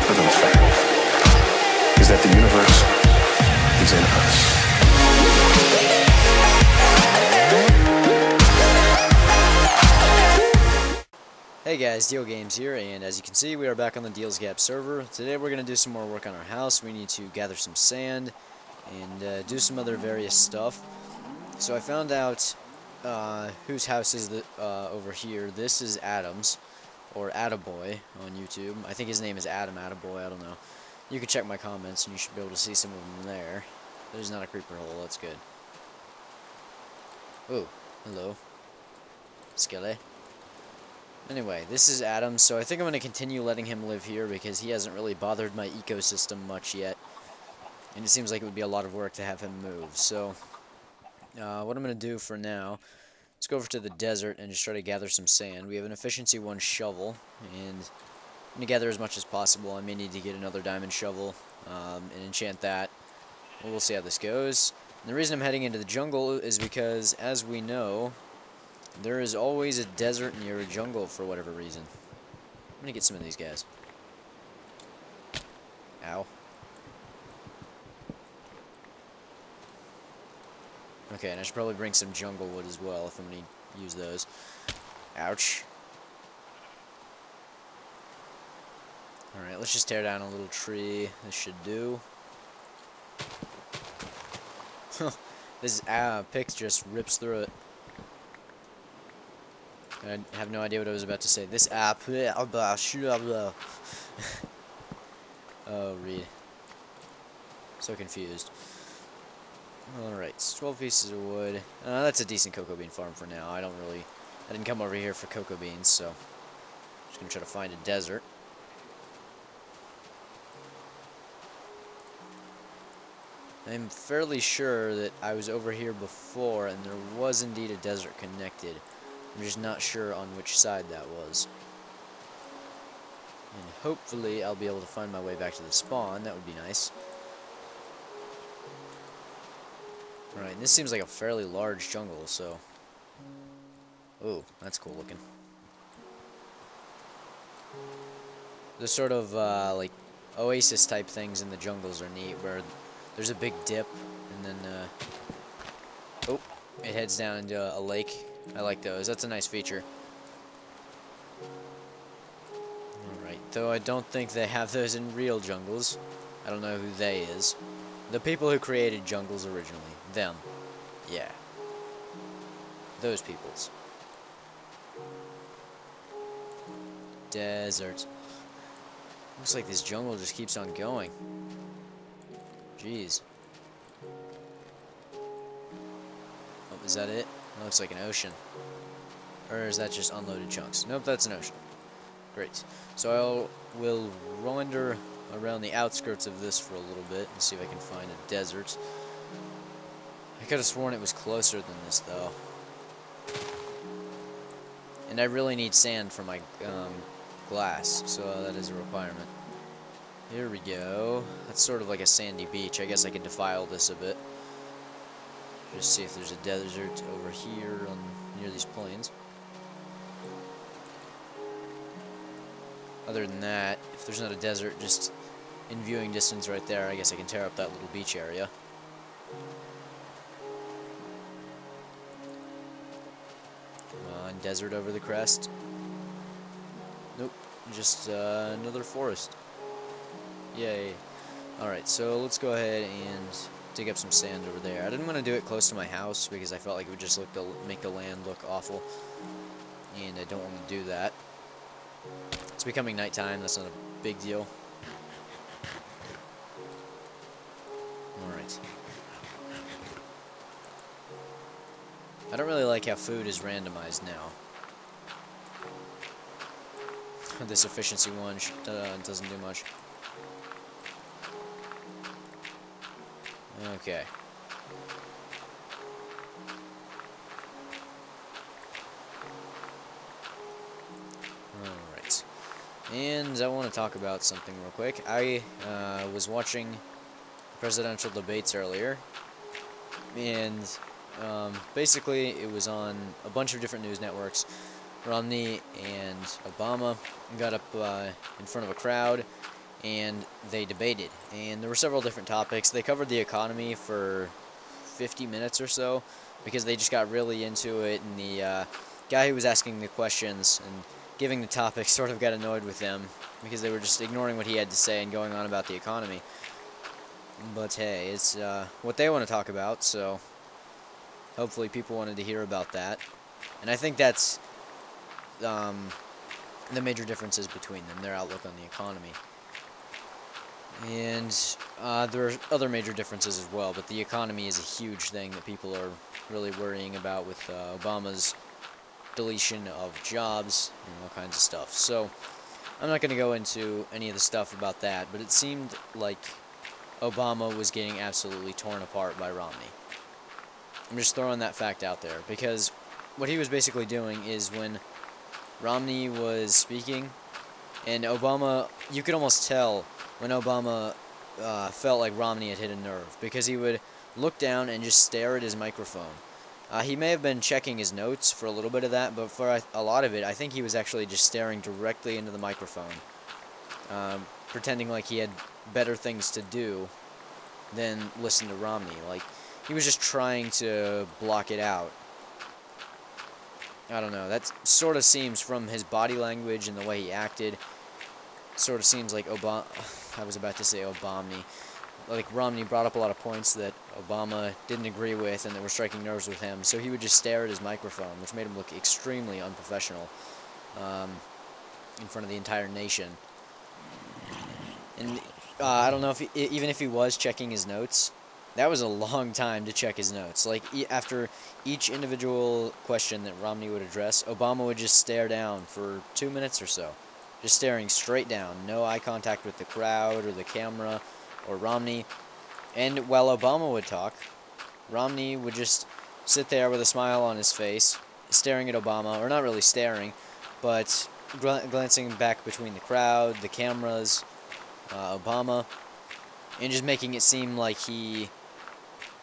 confident fact is that the universe is in us. Hey guys, DiehlGames here, and as you can see, we are back on the DiehlGames server. Today we're going to do some more work on our house. We need to gather some sand and do some other various stuff. So I found out whose house is over here. This is Adam's, or Attaboy on YouTube. I think his name is Adam Attaboy, I don't know. You can check my comments and you should be able to see some of them there. There's not a creeper hole, that's good. Oh, hello. Skelly. Anyway, this is Adam, so I think I'm going to continue letting him live here because he hasn't really bothered my ecosystem much yet. And it seems like it would be a lot of work to have him move. So, what I'm going to do for now, let's go over to the desert and just try to gather some sand. We have an efficiency 1 shovel, and I'm going to gather as much as possible. I may need to get another diamond shovel and enchant that. Well, we'll see how this goes. And the reason I'm heading into the jungle is because, as we know, there is always a desert near a jungle for whatever reason. I'm gonna get some of these guys. Ow. Okay, and I should probably bring some jungle wood as well if I'm gonna use those. Ouch. Alright, let's just tear down a little tree. This should do. This pick just rips through it. I have no idea what I was about to say. This app. Oh, read. So confused. Alright, 12 pieces of wood. That's a decent cocoa bean farm for now. I didn't come over here for cocoa beans, so I'm just gonna try to find a desert. I'm fairly sure that I was over here before and there was indeed a desert connected. I'm just not sure on which side that was. And hopefully I'll be able to find my way back to the spawn. That would be nice. Alright, this seems like a fairly large jungle, so... Ooh, that's cool looking. The sort of, like, oasis type things in the jungles are neat, where there's a big dip, and then, oh, it heads down into a lake. I like those. That's a nice feature. Alright, though I don't think they have those in real jungles. I don't know who they is. The people who created jungles originally. Them. Yeah. Those peoples. Desert. Looks like this jungle just keeps on going. Jeez. Oh, is that it? It looks like an ocean. Or is that just unloaded chunks? Nope, that's an ocean. Great. So we'll wander around the outskirts of this for a little bit and see if I can find a desert. I could have sworn it was closer than this, though. And I really need sand for my glass, so that is a requirement. Here we go. That's sort of like a sandy beach. I guess I could defile this a bit. Just see if there's a desert over here near these plains. Other than that, if there's not a desert just in viewing distance right there, I guess I can tear up that little beach area. Come on, desert over the crest. Nope, just another forest. Yay. Alright, so let's go ahead and dig up some sand over there. I didn't want to do it close to my house because I felt like it would just make the land look awful. And I don't want to do that. It's becoming nighttime, that's not a big deal. Alright. I don't really like how food is randomized now. This efficiency 1 doesn't do much. Okay. Alright. And I want to talk about something real quick. I was watching presidential debates earlier, and basically it was on a bunch of different news networks. Romney and Obama got up in front of a crowd, and they debated. And there were several different topics. They covered the economy for 50 minutes or so because they just got really into it, and the guy who was asking the questions and giving the topics sort of got annoyed with them because they were just ignoring what he had to say and going on about the economy. But hey, it's what they want to talk about, so hopefully people wanted to hear about that. And I think that's the major differences between them, their outlook on the economy. And there are other major differences as well, but the economy is a huge thing that people are really worrying about with Obama's deletion of jobs and all kinds of stuff. So I'm not going to go into any of the stuff about that, but it seemed like Obama was getting absolutely torn apart by Romney. I'm just throwing that fact out there, because what he was basically doing is when Romney was speaking, and Obama, you could almost tell when Obama felt like Romney had hit a nerve, because he would look down and just stare at his microphone. He may have been checking his notes for a little bit of that, but for a lot of it, I think he was actually just staring directly into the microphone, pretending like he had better things to do than listen to Romney. Like, he was just trying to block it out. I don't know, that sort of seems, from his body language and the way he acted, sort of seems like I was about to say Obama. Like, Romney brought up a lot of points that Obama didn't agree with and that were striking nerves with him, so he would just stare at his microphone, which made him look extremely unprofessional in front of the entire nation. And I don't know if even if he was checking his notes, that was a long time to check his notes. Like, after each individual question that Romney would address, Obama would just stare down for 2 minutes or so. Just staring straight down. No eye contact with the crowd or the camera or Romney. And while Obama would talk, Romney would just sit there with a smile on his face, staring at Obama, or not really staring, but glancing back between the crowd, the cameras, Obama, and just making it seem like he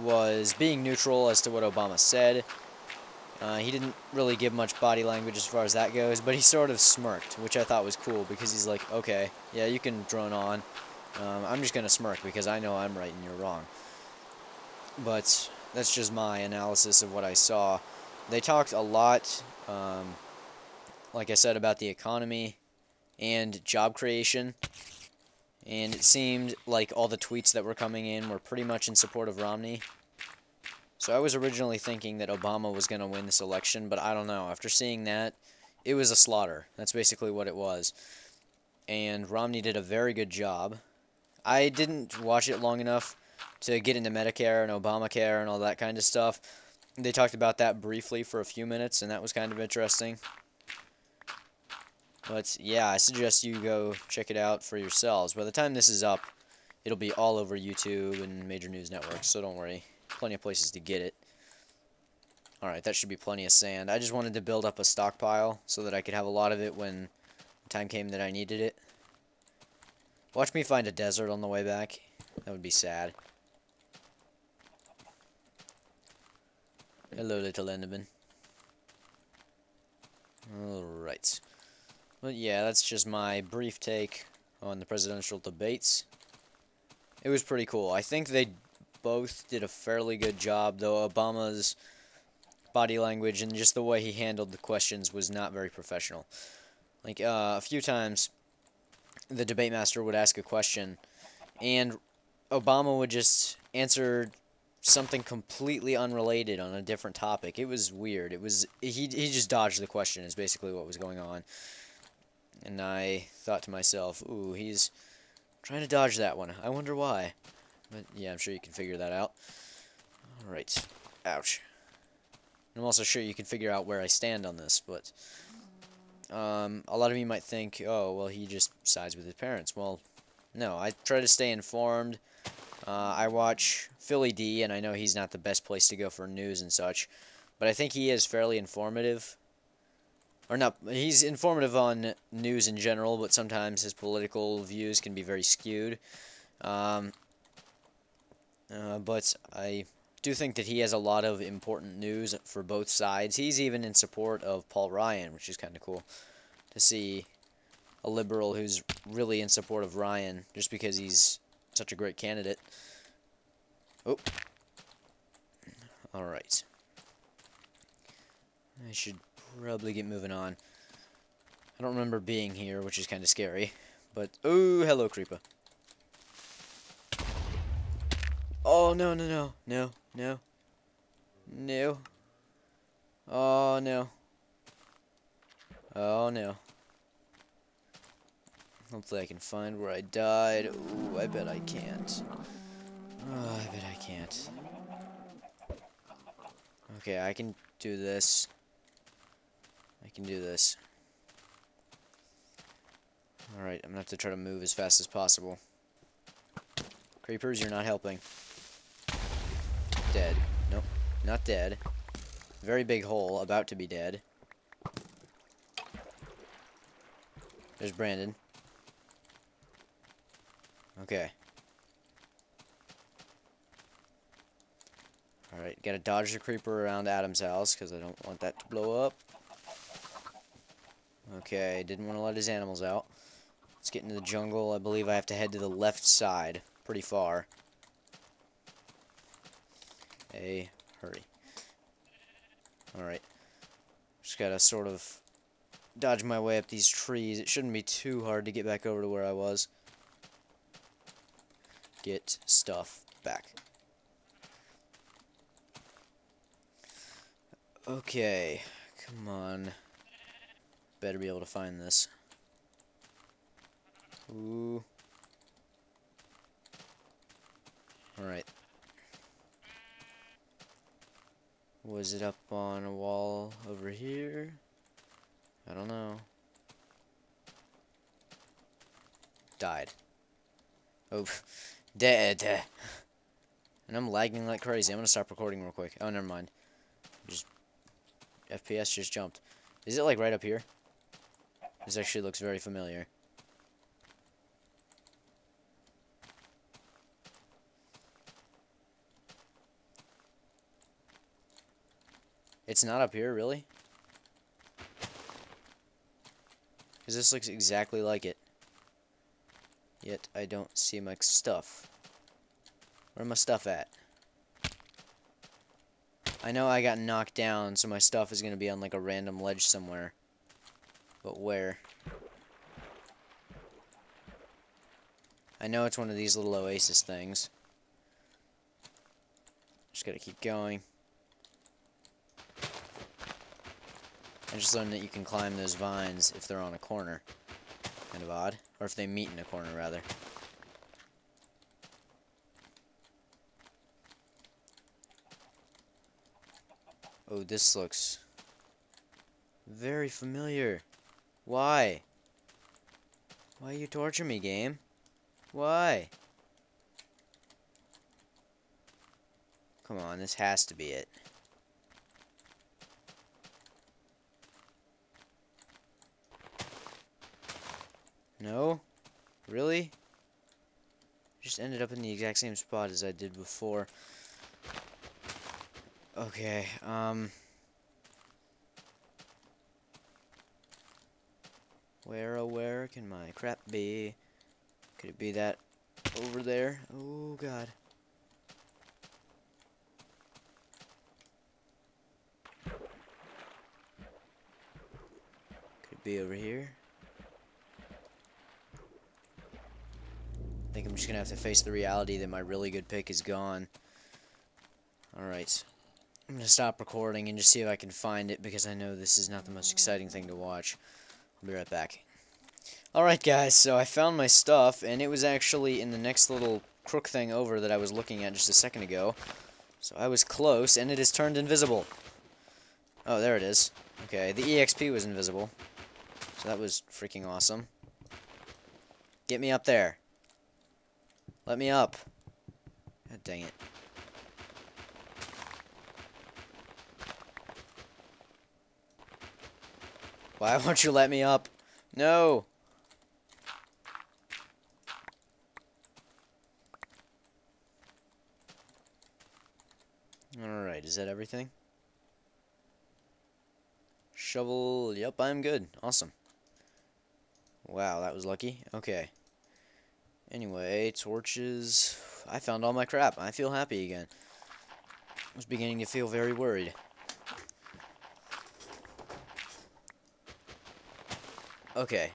was being neutral as to what Obama said. He didn't really give much body language as far as that goes, but he sort of smirked, which I thought was cool, because he's like, okay, yeah, you can drone on. I'm just going to smirk because I know I'm right and you're wrong. But that's just my analysis of what I saw. They talked a lot, like I said, about the economy and job creation. And it seemed like all the tweets that were coming in were pretty much in support of Romney. So I was originally thinking that Obama was going to win this election, but I don't know. After seeing that, it was a slaughter. That's basically what it was. And Romney did a very good job. I didn't watch it long enough to get into Medicare and Obamacare and all that kind of stuff. They talked about that briefly for a few minutes, and that was kind of interesting. But yeah, I suggest you go check it out for yourselves. By the time this is up, it'll be all over YouTube and major news networks, so don't worry. Plenty of places to get it. Alright, that should be plenty of sand. I just wanted to build up a stockpile so that I could have a lot of it when the time came that I needed it. Watch me find a desert on the way back. That would be sad. Hello, little Enderman. Alright. But yeah, that's just my brief take on the presidential debates. It was pretty cool. I think they both did a fairly good job, though Obama's body language and just the way he handled the questions was not very professional. Like, a few times, the debate master would ask a question, and Obama would just answer something completely unrelated on a different topic. It was weird. He just dodged the question is basically what was going on. And I thought to myself, ooh, he's trying to dodge that one. I wonder why. But yeah, I'm sure you can figure that out. Alright. Ouch. I'm also sure you can figure out where I stand on this, but a lot of you might think, oh, well, he just sides with his parents. Well, no, I try to stay informed. I watch Philly D, and I know he's not the best place to go for news and such, but I think he is fairly informative. Or not, he's informative on news in general, but sometimes his political views can be very skewed. But I do think that he has a lot of important news for both sides. He's even in support of Paul Ryan, which is kind of cool to see a liberal who's really in support of Ryan, just because he's such a great candidate. Oh. Alright. I should probably get moving on. I don't remember being here, which is kind of scary. But, oh, hello, creeper. Oh, no, no, no, no, no. No. Oh, no. Oh, no. Hopefully I can find where I died. Ooh, I bet I can't. Oh, I bet I can't. Okay, I can do this. I can do this. Alright, I'm gonna have to try to move as fast as possible. Creepers, you're not helping. Dead. Nope, not dead. Very big hole, about to be dead. There's Brandon. Okay. Alright, gotta dodge the creeper around Adam's house, because I don't want that to blow up. Okay, didn't want to let his animals out. Let's get into the jungle. I believe I have to head to the left side. Pretty far. Hey, hurry. Alright. Just gotta sort of dodge my way up these trees. It shouldn't be too hard to get back over to where I was. Get stuff back. Okay, come on. Better be able to find this. Ooh. Alright. Was it up on a wall over here? I don't know. Died. Oh, dead. And I'm lagging like crazy. I'm gonna stop recording real quick. Oh, never mind. Just FPS just jumped. Is it like right up here? This actually looks very familiar. It's not up here, really? Because this looks exactly like it. Yet I don't see my stuff. Where's my stuff at? I know I got knocked down, so my stuff is going to be on like a random ledge somewhere. But where? I know it's one of these little oasis things. Just gotta keep going. I just learned that you can climb those vines if they're on a corner. Kind of odd. Or if they meet in a corner, rather. Oh, this looks very familiar. Why? Why you torture me, game? Why? Come on, this has to be it. No? Really? Just ended up in the exact same spot as I did before. Okay, where, oh where can my crap be? Could it be that over there? Oh god. Could it be over here? I think I'm just gonna have to face the reality that my really good pick is gone. Alright. I'm gonna stop recording and just see if I can find it, because I know this is not the most exciting thing to watch. I'll be right back. Alright guys, so I found my stuff, and it was actually in the next little crook thing over that I was looking at just a second ago. So I was close, and it has turned invisible. Oh, there it is. Okay, the EXP was invisible. So that was freaking awesome. Get me up there. Let me up. God dang it. Why won't you let me up? No! Alright, is that everything? Shovel, yep, I'm good. Awesome. Wow, that was lucky. Okay. Anyway, torches. I found all my crap. I feel happy again. I was beginning to feel very worried. Okay.